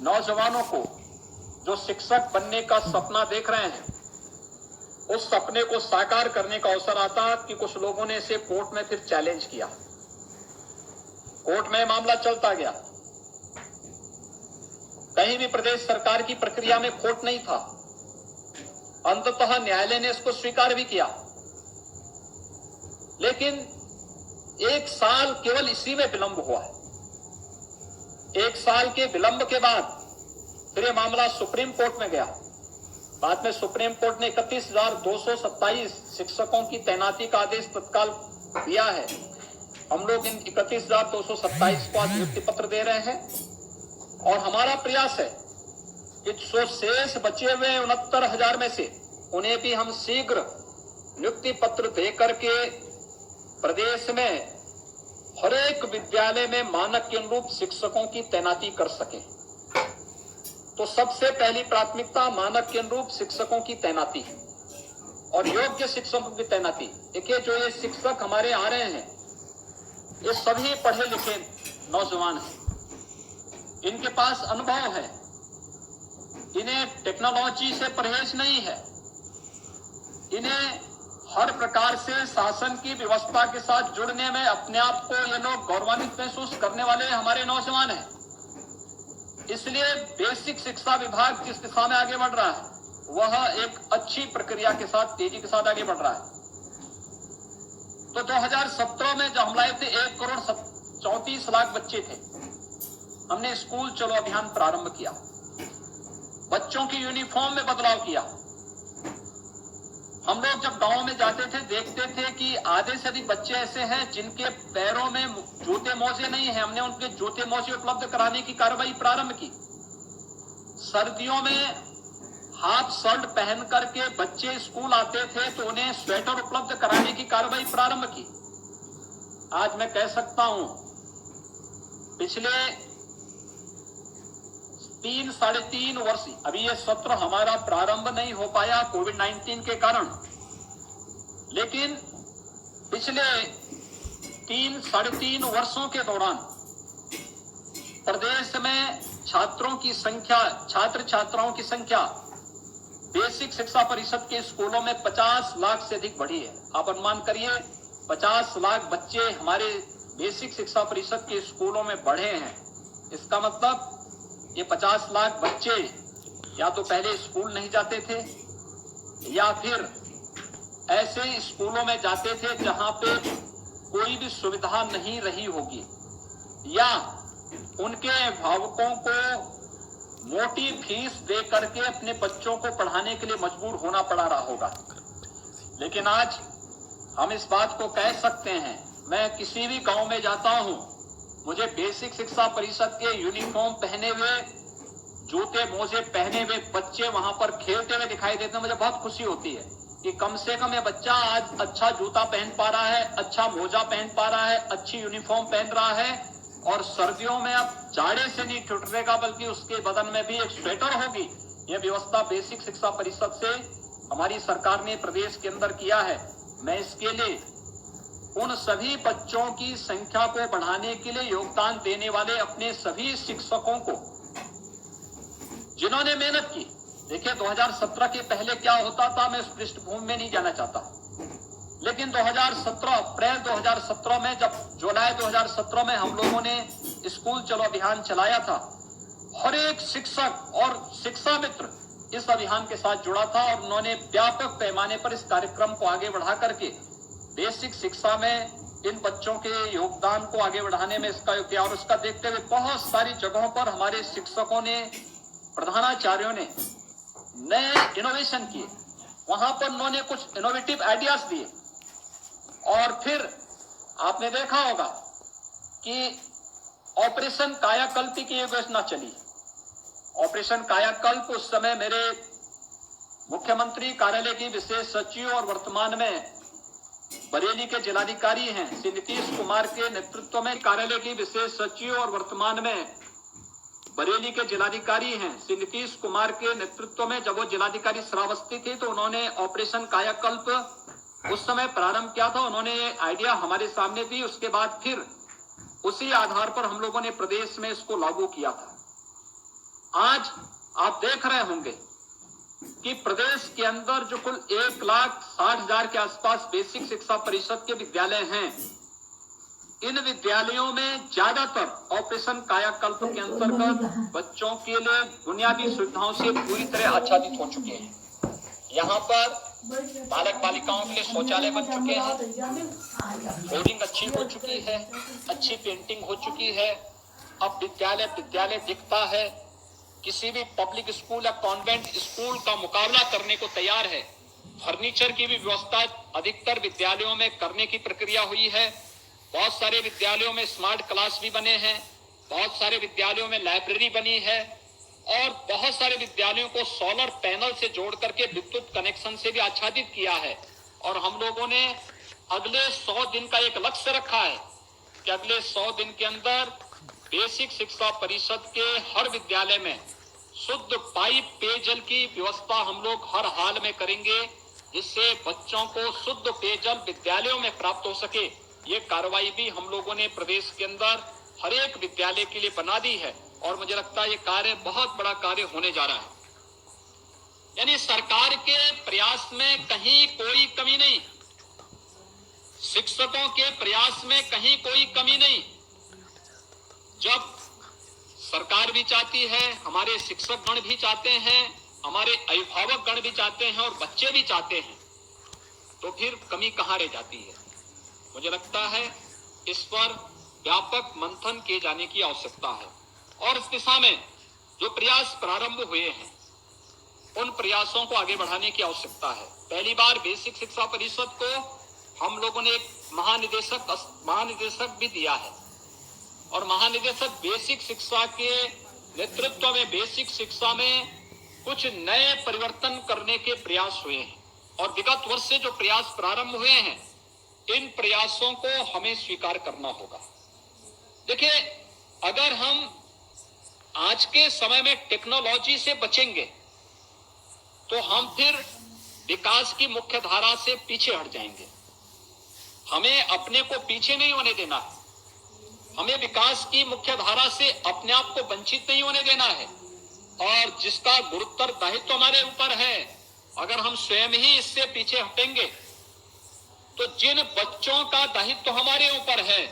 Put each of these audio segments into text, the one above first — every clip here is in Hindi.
नौजवानों को जो शिक्षक बनने का सपना देख रहे हैं, उस सपने को साकार करने का अवसर आता कि कुछ लोगों ने इसे कोर्ट में फिर चैलेंज किया। कोर्ट में मामला चलता गया। कहीं भी प्रदेश सरकार की प्रक्रिया में खोट नहीं था। अंततः न्यायालय ने इसको स्वीकार भी किया। लेकिन 1 साल केवल इसी में विलंब हुआ है। 1 साल के विलंब के बाद फिर यह मामला सुप्रीम कोर्ट में गया। बाद में सुप्रीम कोर्ट ने 31,227 शिक्षकों की तैनाती का आदेश तत्काल दिया है। हम लोग इन 31,227 को आज नियुक्ति पत्र दे रहे हैं और हमारा प्रयास है कि जो शेष बचे हुए 69,000 में से उन्हें भी हम शीघ्र नियुक्ति पत्र दे करके प्रदेश में हर एक विद्यालय में मानक के अनुरूप शिक्षकों की तैनाती कर सके। तो सबसे पहली प्राथमिकता मानक के अनुरूप शिक्षकों की तैनाती और योग्य शिक्षकों की तैनाती। देखिए, जो ये शिक्षक हमारे आ रहे हैं, ये सभी पढ़े लिखे नौजवान हैं। इनके पास अनुभव है। इन्हें टेक्नोलॉजी से परहेज नहीं है। इन्हें हर प्रकार से शासन की व्यवस्था के साथ जुड़ने में अपने आप को ये लोग गौरवान्वित महसूस करने वाले हमारे नौजवान हैं। इसलिए बेसिक शिक्षा विभाग जिस दिशा में आगे बढ़ रहा है, वह एक अच्छी प्रक्रिया के साथ, तेजी के साथ आगे बढ़ रहा है। तो 2017 में जब हम लाए थे 1,34,00,000 बच्चे थे। हमने स्कूल चलो अभियान प्रारंभ किया। बच्चों की यूनिफॉर्म में बदलाव किया। हम लोग जब गांव में जाते थे, देखते थे कि आधे से अधिक बच्चे ऐसे हैं जिनके पैरों में जूते मोजे नहीं हैं। हमने उनके जूते मोजे उपलब्ध कराने की कार्रवाई प्रारंभ की। सर्दियों में हाफ शर्ट पहन करके बच्चे स्कूल आते थे तो उन्हें स्वेटर उपलब्ध कराने की कार्रवाई प्रारंभ की। आज मैं कह सकता हूं, पिछले 3-3.5 वर्ष, अभी ये सत्र हमारा प्रारंभ नहीं हो पाया कोविड-19 के कारण, लेकिन पिछले 3-3.5 वर्षों के दौरान प्रदेश में छात्रों की संख्या, छात्र छात्राओं की संख्या बेसिक शिक्षा परिषद के स्कूलों में 50 लाख से अधिक बढ़ी है। आप अनुमान करिए, 50 लाख बच्चे हमारे बेसिक शिक्षा परिषद के स्कूलों में बढ़े हैं। इसका मतलब ये 50 लाख बच्चे या तो पहले स्कूल नहीं जाते थे या फिर ऐसे स्कूलों में जाते थे जहां पे कोई भी सुविधा नहीं रही होगी, या उनके अभिभावकों को मोटी फीस दे करके अपने बच्चों को पढ़ाने के लिए मजबूर होना पड़ा रहा होगा। लेकिन आज हम इस बात को कह सकते हैं, मैं किसी भी गांव में जाता हूं, मुझे बेसिक शिक्षा परिषद के यूनिफॉर्म पहने हुए, जूते मोजे पहने हुए बच्चे वहां पर खेलते हुए दिखाई देते हैं। मुझे बहुत खुशी होती है कि कम से कम ये बच्चा आज अच्छा जूता पहन पा रहा है, अच्छा मोजा पहन पा रहा है, अच्छी यूनिफॉर्म पहन रहा है, और सर्दियों में अब जाड़े से नहीं ठुठरेगा बल्कि उसके बदन में भी एक स्वेटर होगी। यह व्यवस्था बेसिक शिक्षा परिषद से हमारी सरकार ने प्रदेश के अंदर किया है। मैं इसके लिए उन सभी बच्चों की संख्या को बढ़ाने के लिए योगदान देने वाले अपने सभी शिक्षकों को, जिन्होंने मेहनत की। देखिए, 2017 के पहले क्या होता था, मैं उस पृष्ठभूमि में नहीं जाना चाहता, लेकिन 2017 अप्रैल 2017 में, जब जुलाई 2017 में हम लोगों ने स्कूल चलो अभियान चलाया था, हर एक शिक्षक और शिक्षा मित्र इस अभियान के साथ जुड़ा था और उन्होंने व्यापक पैमाने पर इस कार्यक्रम को आगे बढ़ा करके बेसिक शिक्षा में इन बच्चों के योगदान को आगे बढ़ाने में इसका किया। और उसका देखते हुए बहुत सारी जगहों पर हमारे शिक्षकों ने, प्रधानाचार्यों ने नए इनोवेशन किए। वहां पर उन्होंने कुछ इनोवेटिव आइडियाज दिए। और फिर आपने देखा होगा कि ऑपरेशन कायाकल्प की एक योजना चली। ऑपरेशन कायाकल्प उस समय मेरे मुख्यमंत्री कार्यालय की विशेष सचिव और वर्तमान में बरेली के जिलाधिकारी हैं श्री नीतीश कुमार के नेतृत्व में, कार्यालय की विशेष सचिव और वर्तमान में बरेली के जिलाधिकारी हैं श्री नीतीश कुमार के नेतृत्व में, जब वो जिलाधिकारी श्रावस्ती थे तो उन्होंने ऑपरेशन कायाकल्प उस समय प्रारंभ किया था। उन्होंने आइडिया हमारे सामने दी। उसके बाद फिर उसी आधार पर हम लोगों ने प्रदेश में इसको लागू किया था। आज आप देख रहे होंगे कि प्रदेश के अंदर जो कुल 1,60,000 के आसपास बेसिक शिक्षा परिषद के विद्यालय हैं, इन विद्यालयों में ज्यादातर ऑपरेशन कायाकल्प के अंतर्गत बच्चों के लिए बुनियादी सुविधाओं से पूरी तरह आच्छादित हो चुके हैं। यहाँ पर बालक बालिकाओं के लिए शौचालय बन चुके हैं, बोर्डिंग अच्छी हो चुकी है, अच्छी पेंटिंग हो चुकी है। अब विद्यालय दिखता है, किसी भी पब्लिक स्कूल या कॉन्वेंट स्कूल का मुकाबला करने को तैयार है। फर्नीचर की भी व्यवस्था अधिकतर विद्यालयों में करने की प्रक्रिया हुई है। बहुत सारे विद्यालयों में स्मार्ट क्लास भी बने हैं, बहुत सारे विद्यालयों में लाइब्रेरी बनी है और बहुत सारे विद्यालयों को सोलर पैनल से जोड़ करके विद्युत कनेक्शन से भी आच्छादित किया है। और हम लोगों ने अगले 100 दिन का एक लक्ष्य रखा है कि अगले 100 दिन के अंदर बेसिक शिक्षा परिषद के हर विद्यालय में शुद्ध पाइप पेयजल की व्यवस्था हम लोग हर हाल में करेंगे, जिससे बच्चों को शुद्ध पेयजल विद्यालयों में प्राप्त हो सके। ये कार्रवाई भी हम लोगों ने प्रदेश के अंदर हर एक विद्यालय के लिए बना दी है और मुझे लगता है ये कार्य बहुत बड़ा कार्य होने जा रहा है। यानी सरकार के प्रयास में कहीं कोई कमी नहीं, शिक्षकों के प्रयास में कहीं कोई कमी नहीं। जब सरकार भी चाहती है, हमारे शिक्षक गण भी चाहते हैं, हमारे अभिभावक गण भी चाहते हैं और बच्चे भी चाहते हैं, तो फिर कमी कहां रह जाती है। मुझे लगता है इस पर व्यापक मंथन किए जाने की आवश्यकता है और इस दिशा में जो प्रयास प्रारंभ हुए हैं उन प्रयासों को आगे बढ़ाने की आवश्यकता है। पहली बार बेसिक शिक्षा परिषद को हम लोगों ने एक महानिदेशक भी दिया है और महानिदेशक बेसिक शिक्षा के नेतृत्व में बेसिक शिक्षा में कुछ नए परिवर्तन करने के प्रयास हुए हैं और विगत वर्ष से जो प्रयास प्रारंभ हुए हैं इन प्रयासों को हमें स्वीकार करना होगा। देखिए, अगर हम आज के समय में टेक्नोलॉजी से बचेंगे तो हम फिर विकास की मुख्य धारा से पीछे हट जाएंगे। हमें अपने को पीछे नहीं होने देना है, हमें विकास की मुख्य धारा से अपने आप को वंचित नहीं होने देना है और जिसका गुरुतर दायित्व हमारे ऊपर है, अगर हम स्वयं ही इससे पीछे हटेंगे तो जिन बच्चों का दायित्व हमारे ऊपर है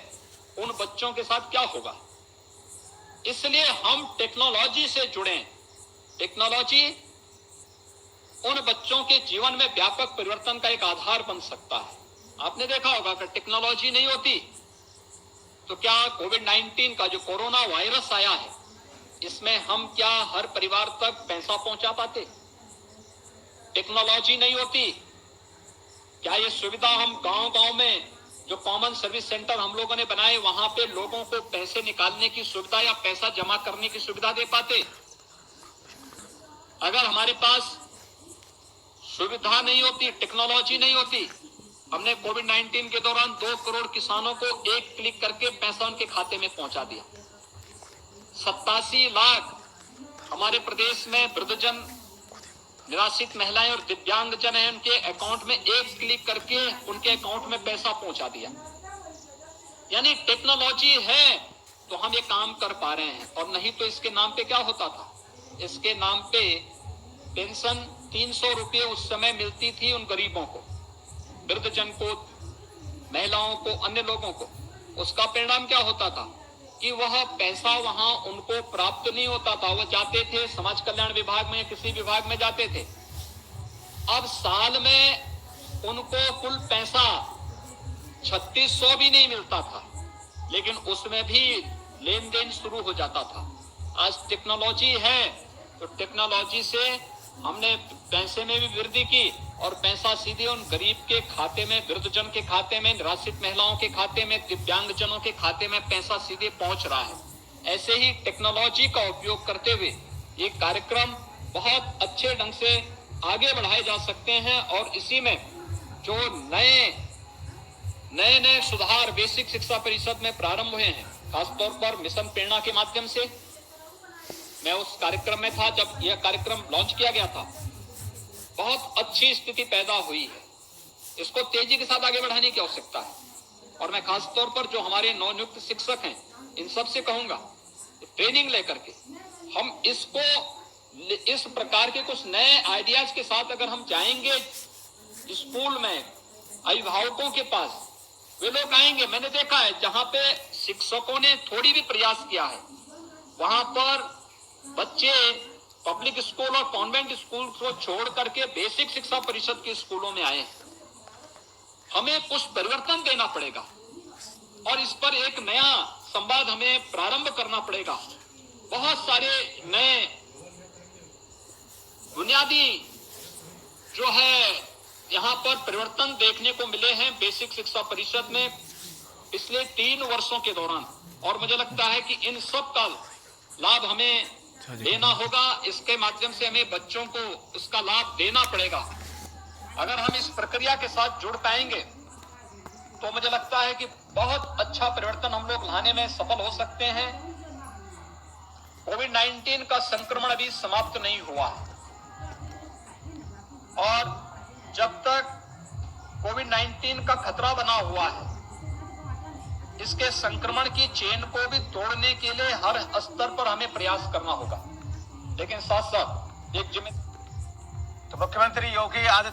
उन बच्चों के साथ क्या होगा। इसलिए हम टेक्नोलॉजी से जुड़ें। टेक्नोलॉजी उन बच्चों के जीवन में व्यापक परिवर्तन का एक आधार बन सकता है। आपने देखा होगा कि टेक्नोलॉजी नहीं होती तो क्या कोविड-19 का जो कोरोना वायरस आया है इसमें हम क्या हर परिवार तक पैसा पहुंचा पाते। टेक्नोलॉजी नहीं होती क्या ये सुविधा हम गांव-गांव में जो कॉमन सर्विस सेंटर हम लोगों ने बनाए वहां पे लोगों को पैसे निकालने की सुविधा या पैसा जमा करने की सुविधा दे पाते। अगर हमारे पास सुविधा नहीं होती, टेक्नोलॉजी नहीं होती, हमने कोविड-19 के दौरान 2 करोड़ किसानों को एक क्लिक करके पैसा उनके खाते में पहुंचा दिया। 87 लाख हमारे प्रदेश में वृद्धजन, निराश्रित महिलाएं और दिव्यांग जन हैं, उनके अकाउंट में एक क्लिक करके उनके अकाउंट में पैसा पहुंचा दिया। यानी टेक्नोलॉजी है तो हम ये काम कर पा रहे हैं और नहीं तो इसके नाम पे क्या होता था, इसके नाम पे पेंशन 300 रुपये उस समय मिलती थी उन गरीबों को, वृद्धजन को, महिलाओं को, अन्य लोगों को। उसका परिणाम क्या होता था कि वह पैसा वहां उनको प्राप्त नहीं होता था। वो जाते थे समाज कल्याण विभाग में या किसी विभाग में जाते थे। अब साल में उनको कुल पैसा 3600 भी नहीं मिलता था, लेकिन उसमें भी लेन देन शुरू हो जाता था। आज टेक्नोलॉजी है तो टेक्नोलॉजी से हमने पैसे में भी वृद्धि की और पैसा सीधे उन गरीब के खाते में, वृद्धजन के खाते में, निराश्रित महिलाओं के खाते में, दिव्यांगजनों के खाते में पैसा सीधे पहुंच रहा है। ऐसे ही टेक्नोलॉजी का उपयोग करते हुए ये कार्यक्रम बहुत अच्छे ढंग से आगे बढ़ाए जा सकते हैं और इसी में जो नए सुधार बेसिक शिक्षा परिषद में प्रारंभ हुए हैं, खासतौर पर मिशन प्रेरणा के माध्यम से। मैं उस कार्यक्रम में था जब यह कार्यक्रम लॉन्च किया गया था। बहुत अच्छी स्थिति पैदा हुई है, इसको तेजी के साथ आगे बढ़ाने की आवश्यकता है और मैं खासतौर पर जो हमारे नवनियुक्त शिक्षक हैं इन सब से कहूंगा ट्रेनिंग लेकर के हम इसको इस प्रकार के कुछ नए आइडियाज के साथ अगर हम जाएंगे स्कूल में, अभिभावकों के पास, वे लोग आएंगे। मैंने देखा है जहां पे शिक्षकों ने थोड़ी भी प्रयास किया है, वहां पर बच्चे पब्लिक स्कूल और कॉन्वेंट स्कूल को छोड़ करके बेसिक शिक्षा परिषद के स्कूलों में आए हैं। हमें कुछ परिवर्तन देना पड़ेगा और इस पर एक नया संवाद हमें प्रारंभ करना पड़ेगा। बहुत सारे नए बुनियादी जो है यहाँ पर परिवर्तन देखने को मिले हैं बेसिक शिक्षा परिषद में पिछले 3 वर्षों के दौरान, और मुझे लगता है कि इन सब का लाभ हमें देना होगा। इसके माध्यम से हमें बच्चों को उसका लाभ देना पड़ेगा। अगर हम इस प्रक्रिया के साथ जुड़ पाएंगे तो मुझे लगता है कि बहुत अच्छा परिवर्तन हम लोग लाने में सफल हो सकते हैं। कोविड-19 का संक्रमण अभी समाप्त नहीं हुआ और जब तक कोविड-19 का खतरा बना हुआ है, इसके संक्रमण की चेन को भी तोड़ने के लिए हर स्तर पर हमें प्रयास करना होगा। लेकिन साथ साथ एक जिम्मेदारी तो मुख्यमंत्री योगी आदित्य